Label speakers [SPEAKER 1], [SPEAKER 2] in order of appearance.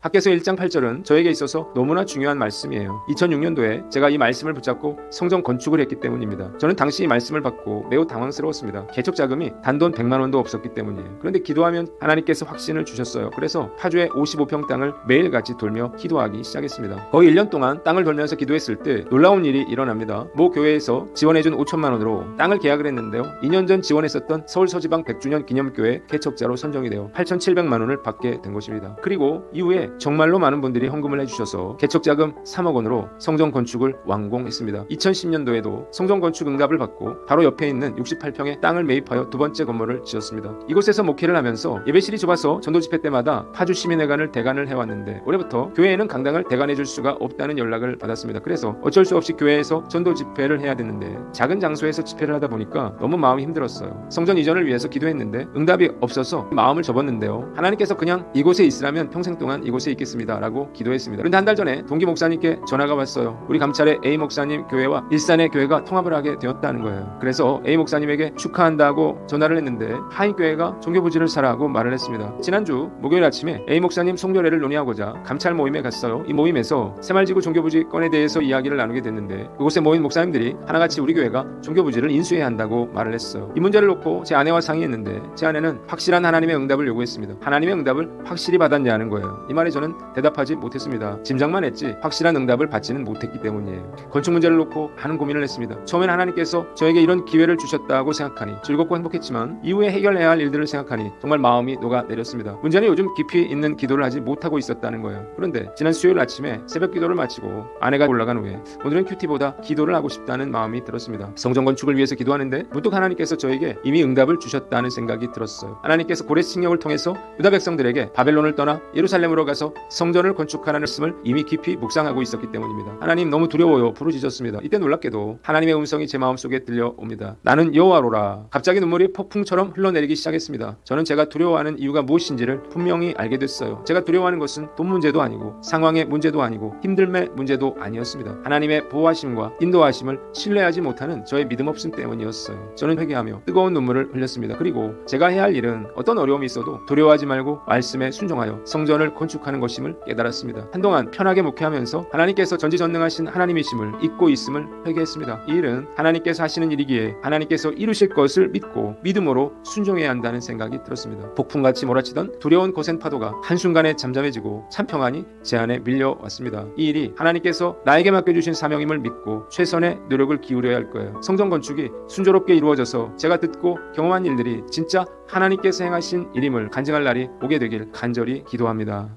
[SPEAKER 1] 학개서 1장 8절은 저에게 있어서 너무나 중요한 말씀이에요. 2006년도에 제가 이 말씀을 붙잡고 성전 건축을 했기 때문입니다. 저는 당시 이 말씀을 받고 매우 당황스러웠습니다. 개척 자금이 단돈 100만 원도 없었기 때문이에요. 그런데 기도하면 하나님께서 확신을 주셨어요. 그래서 파주의 55평 땅을 매일같이 돌며 기도하기 시작했습니다. 거의 1년 동안 땅을 돌면서 기도했을 때 놀라운 일이 일어납니다. 모 교회에서 지원해준 5천만 원으로 땅을 계약을 했는데요. 2년 전 지원했었던 서울서지방 100주년 기념교회 개척자로 선정이 되어 8,700만 원을 받게 된 것입니다. 그리고 이후에 정말로 많은 분들이 헌금을 해주셔서 개척자금 3억 원으로 성전 건축을 완공했습니다. 2010년도에도 성전 건축 응답을 받고 바로 옆에 있는 68평의 땅을 매입하여 두 번째 건물을 지었습니다. 이곳에서 목회를 하면서 예배실이 좁아서 전도 집회 때마다 파주 시민회관을 대관을 해왔는데 올해부터 교회에는 강당을 대관해줄 수가 없다는 연락을 받았습니다. 그래서 어쩔 수 없이 교회에서 전도 집회를 해야 되는데 작은 장소에서 집회를 하다 보니까 너무 마음이 힘들었어요. 성전 이전을 위해서 기도했는데 응답이 없어서 마음을 접었는데요. 하나님께서 그냥 이곳에 있으라면 평생 동안 이곳에 있겠습니다 라고 기도했습니다. 그런데 한 달 전에 동기 목사님께 전화가 왔어요. 우리 감찰의 A 목사님 교회와 일산의 교회가 통합을 하게 되었다는 거예요. 그래서 A 목사님에게 축하한다고 전화를 했는데 하인 교회가 종교부지를 사라고 말을 했습니다. 지난주 목요일 아침에 A 목사님 송별회를 논의하고자 감찰 모임에 갔어요. 이 모임에서 새말지구 종교부지 건에 대해서 이야기를 나누게 됐는데 그곳에 모인 목사님들이 하나같이 우리 교회가 종교부지를 인수해야 한다고 말을 했어요. 이 문제를 놓고 제 아내와 상의했는데 제 아내는 확실한 하나님의 응답을 요구했습니다. 하나님의 응답을 확실히 받았냐는 거예요. 이 말에 저는 대답하지 못했습니다. 짐작만 했지 확실한 응답을 받지는 못했기 때문이에요. 건축 문제를 놓고 많은 고민을 했습니다. 처음엔 하나님께서 저에게 이런 기회를 주셨다고 생각하니 즐겁고 행복했지만 이후에 해결해야 할 일들을 생각하니 정말 마음이 녹아내렸습니다. 문제는 요즘 깊이 있는 기도를 하지 못하고 있었다는 거예요. 그런데 지난 수요일 아침에 새벽 기도를 마치고 아내가 올라간 후에 오늘은 큐티보다 기도를 하고 싶다는 마음이 들었습니다. 성전 건축을 위해서 기도하는데 문득 하나님께서 저에게 이미 응답을 주셨다는 생각이 들었어요. 하나님께서 고레스 칭령을 통해서 유다 백성들에게 바벨론을 떠나 예루살렘으로 가서 성전을 건축하라는 말씀을 이미 깊이 묵상하고 있었기 때문입니다. 하나님 너무 두려워요. 부르짖었습니다. 이때 놀랍게도 하나님의 음성이 제 마음속에 들려옵니다. 나는 여호와로라. 갑자기 눈물이 폭풍처럼 흘러내리기 시작했습니다. 저는 제가 두려워하는 이유가 무엇인지를 분명히 알게 됐어요. 제가 두려워하는 것은 돈 문제도 아니고 상황의 문제도 아니고 힘듦의 문제도 아니었습니다. 하나님의 보호하심과 인도하심을 신뢰하지 못하는 저의 믿음 없음 때문이었어요. 저는 회개하며 뜨거운 눈물을 흘렸습니다. 그리고 제가 해야 할 일은 어떤 어려움이 있어도 두려워하지 말고 말씀에 순종하여 성전을 건축하는 것임을 깨달았습니다. 한동안 편하게 목회하면서 하나님께서 전지전능하신 하나님이심을 잊고 있음을 회개했습니다. 이 일은 하나님께서 하시는 일이기에 하나님께서 이루실 것을 믿고 믿음으로 순종해야 한다는 생각이 들었습니다. 폭풍같이 몰아치던 두려운 거센 파도가 한순간에 잠잠해지고 참평안이 제 안에 밀려왔습니다. 이 일이 하나님께서 나에게 맡겨주신 사명임을 믿고 최선의 노력을 기울여야 할 거예요. 성전 건축이 순조롭게 이루어져서 제가 듣고 경험한 일들이 진짜 하나님께서 행하신 일임을 간증할 날이 오게 되길 간절히 기도합니다.